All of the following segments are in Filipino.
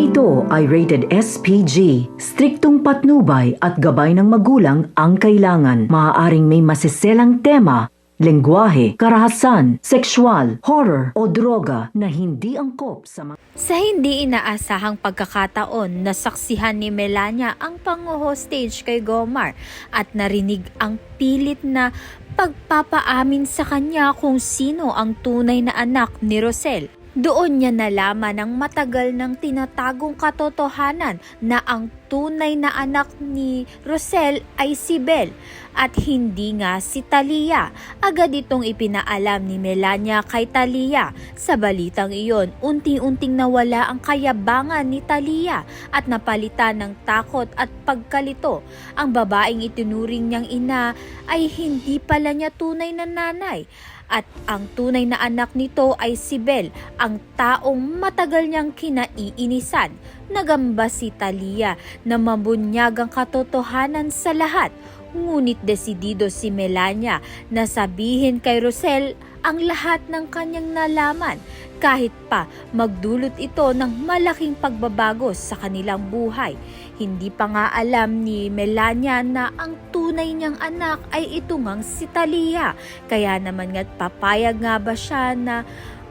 ito ay rated SPG. Striktong patnubay at gabay ng magulang ang kailangan. Maaaring may masiselang tema, lengguwahe, karahasan, sexual, horror o droga na hindi angkop sa mga... Sa hindi inaasahang pagkakataon, nasaksihan ni Melania ang pango-hostage kay Gomar at narinig ang pilit na pagpapaamin sa kanya kung sino ang tunay na anak ni Rosel. Doon niya nalaman ang matagal ng tinatagong katotohanan na ang tunay na anak ni Rosel ay si Bel at hindi nga si Talia. Agad itong ipinaalam ni Melania kay Talia. Sa balitang iyon, unti-unting nawala ang kayabangan ni Talia at napalitan ng takot at pagkalito. Ang babaeng itinuring niyang ina ay hindi pala niya tunay na nanay. At ang tunay na anak nito ay si Bel, ang taong matagal niyang kinaiinisan. Nagamba si Talia na mabunyag ang katotohanan sa lahat. Ngunit desidido si Melania na sabihin kay Rosel ang lahat ng kanyang nalaman kahit pa magdulot ito ng malaking pagbabago sa kanilang buhay. Hindi pa nga alam ni Melania na ang tunay niyang anak ay ito ngang si Talia. Kaya naman nga't papayag nga ba siya na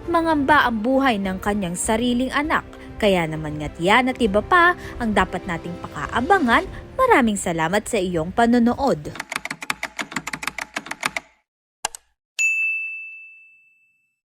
mangamba ang buhay ng kanyang sariling anak. Kaya naman nga't yan at iba pa ang dapat nating pakaabangan. Maraming salamat sa iyong panonood.